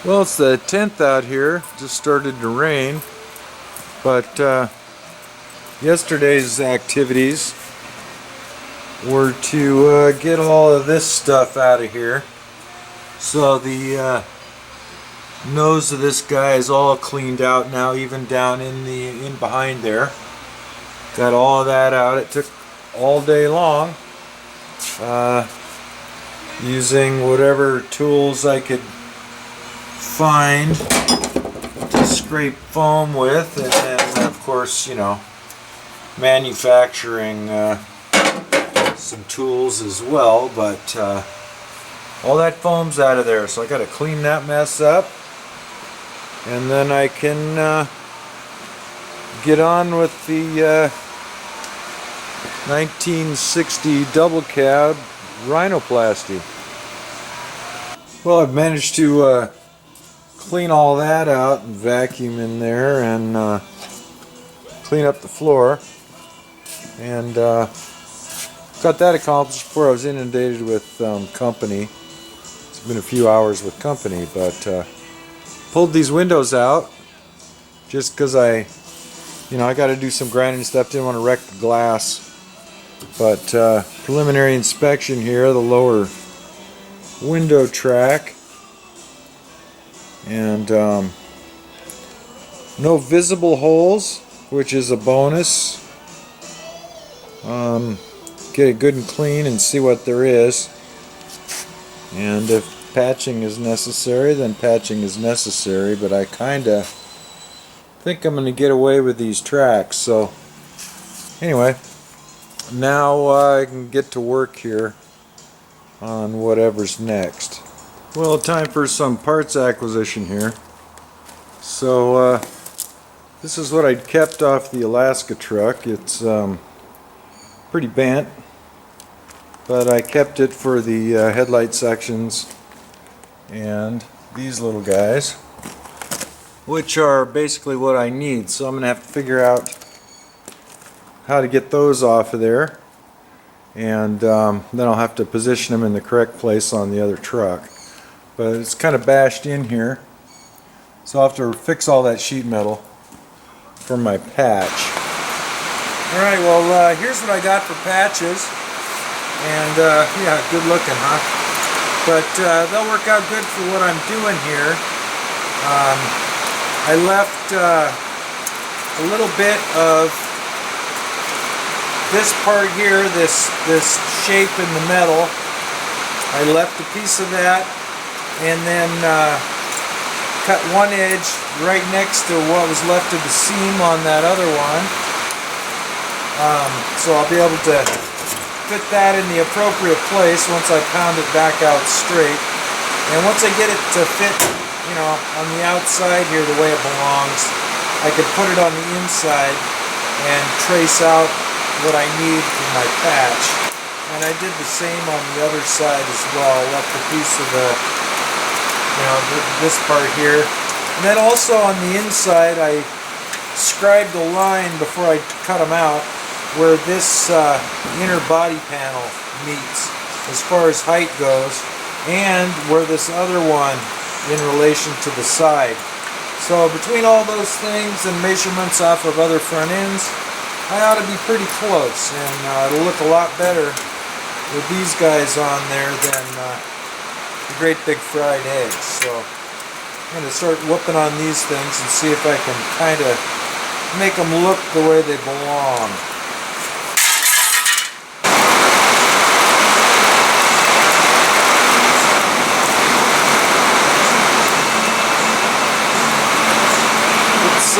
Well, it's the 10th out here. Just started to rain, but yesterday's activities were to get all of this stuff out of here. So the nose of this guy is all cleaned out now, even down in behind there. Got all of that out. It took all day long, using whatever tools I could find to scrape foam with, and then of course, you know, manufacturing some tools as well. But all that foam's out of there, so I got to clean that mess up, and then I can get on with the 1960 double cab Rhinoplasty. Well, I've managed to clean all that out and vacuum in there and clean up the floor, and got that accomplished before I was inundated with company. It's been a few hours with company, but pulled these windows out just because I got to do some grinding stuff. Didn't want to wreck the glass, but preliminary inspection here, the lower window track, and no visible holes, which is a bonus. Get it good and clean and see what there is, and if patching is necessary, then patching is necessary, but I kinda think I'm gonna get away with these tracks. So anyway, now I can get to work here on whatever's next. Well, time for some parts acquisition here. So this is what I'd kept off the Alaska truck. It's pretty bent, but I kept it for the headlight sections and these little guys, which are basically what I need. So I'm gonna have to figure out how to get those off of there, and then I'll have to position them in the correct place on the other truck. But it's kind of bashed in here, so I'll have to fix all that sheet metal for my patch. Alright, well here's what I got for patches, and yeah, good looking, huh? But they'll work out good for what I'm doing here. I left a little bit of this part here, this shape in the metal. I left a piece of that, and then cut one edge right next to what was left of the seam on that other one. So I'll be able to fit that in the appropriate place once I pound it back out straight. And once I get it to fit, you know, on the outside here the way it belongs, I can put it on the inside and trace out what I need for my patch. And I did the same on the other side as well. Left a piece of the, you know, this part here. And then also on the inside, I scribed a line before I cut them out where this inner body panel meets as far as height goes, and where this other one in relation to the side. So between all those things and measurements off of other front ends, I ought to be pretty close, and it'll look a lot better with these guys on there than the great big fried eggs. So I'm going to start whooping on these things and see if I can kind of make them look the way they belong. It's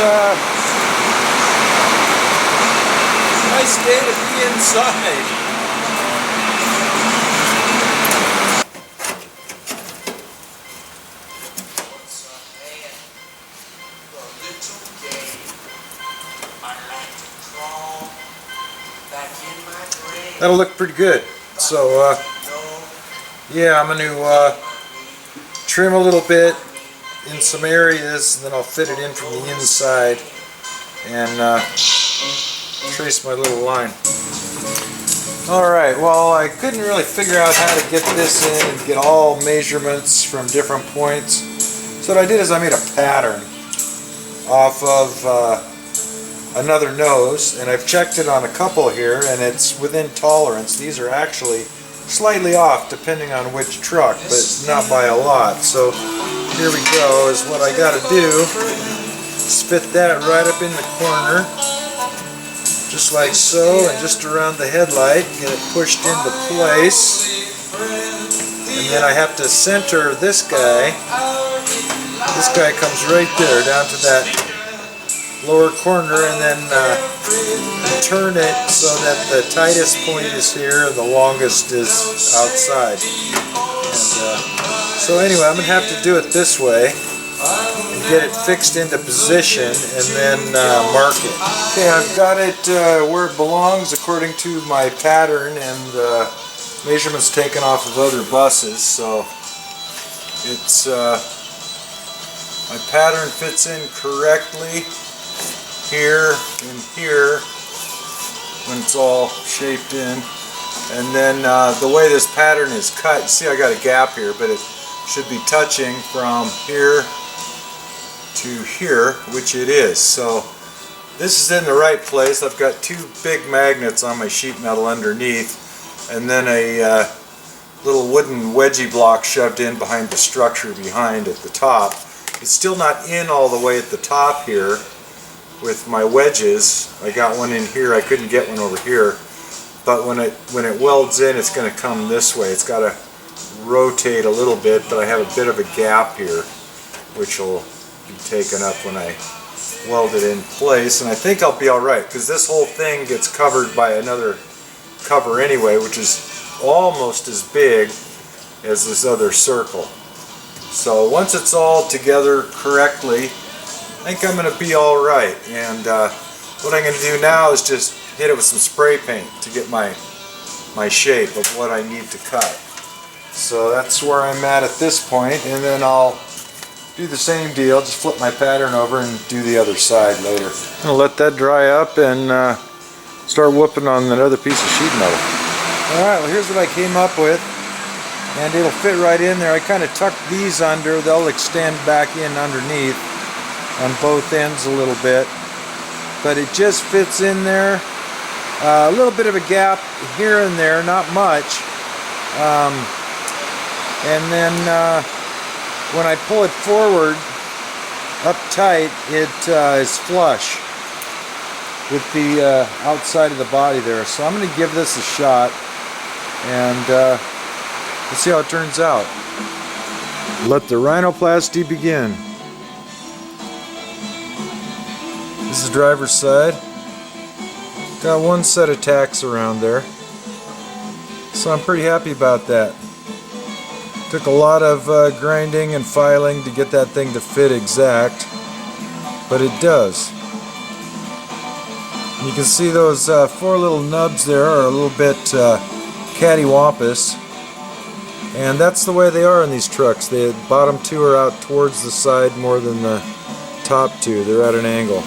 nice day to be inside. That'll look pretty good. So yeah, I'm going to trim a little bit in some areas, and then I'll fit it in from the inside and trace my little line. Alright, well, I couldn't really figure out how to get this in and get all measurements from different points. So what I did is I made a pattern off of another nose, and I've checked it on a couple here, and it's within tolerance. These are actually slightly off depending on which truck, but not by a lot. So here we go, is what I got to do. Just fit that right up in the corner, just like so, and just around the headlight, get it pushed into place. And then I have to center this guy. This guy comes right there down to that lower corner, and then turn it so that the tightest point is here and the longest is outside. And, so anyway, I'm going to have to do it this way and get it fixed into position and then mark it. Okay, I've got it where it belongs according to my pattern and measurements taken off of other buses, so it's my pattern fits in correctly here and here when it's all shaped in. And then the way this pattern is cut, see I got a gap here, but it should be touching from here to here, which it is. So this is in the right place. I've got two big magnets on my sheet metal underneath, and then a little wooden wedgie block shoved in behind the structure behind at the top. It's still not in all the way at the top here with my wedges. I got one in here, I couldn't get one over here, but when it welds in, it's going to come this way. It's got to rotate a little bit, but I have a bit of a gap here which will be taken up when I weld it in place, and I think I'll be alright because this whole thing gets covered by another cover anyway, which is almost as big as this other circle. So once it's all together correctly, I think I'm going to be alright. And what I'm going to do now is just hit it with some spray paint to get my shape of what I need to cut. So that's where I'm at this point, and then I'll do the same deal, just flip my pattern over and do the other side later. I'm going to let that dry up and start whooping on another piece of sheet metal. Alright, well here's what I came up with, and it'll fit right in there. I kind of tucked these under, they'll extend back in underneath on both ends a little bit, but it just fits in there. A little bit of a gap here and there, not much, and then when I pull it forward up tight, it is flush with the outside of the body there. So I'm going to give this a shot, and let's see how it turns out. Let the rhinoplasty begin. This is the driver's side. Got one set of tacks around there, so I'm pretty happy about that. Took a lot of grinding and filing to get that thing to fit exact, but it does. You can see those four little nubs there are a little bit cattywampus, and that's the way they are in these trucks. The bottom two are out towards the side more than the top two. They're at an angle.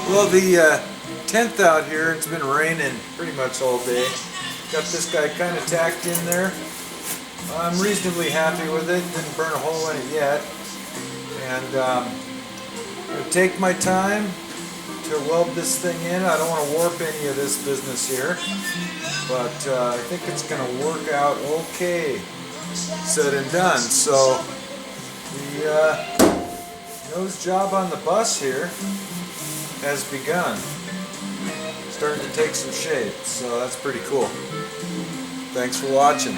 Well, the 10th out here, it's been raining pretty much all day. Got this guy kind of tacked in there. I'm reasonably happy with it. Didn't burn a hole in it yet. And I'm going to take my time to weld this thing in. I don't want to warp any of this business here, but I think it's going to work out okay, said and done. So the nose job on the bus here has begun. Starting to take some shape, so that's pretty cool. Thanks for watching.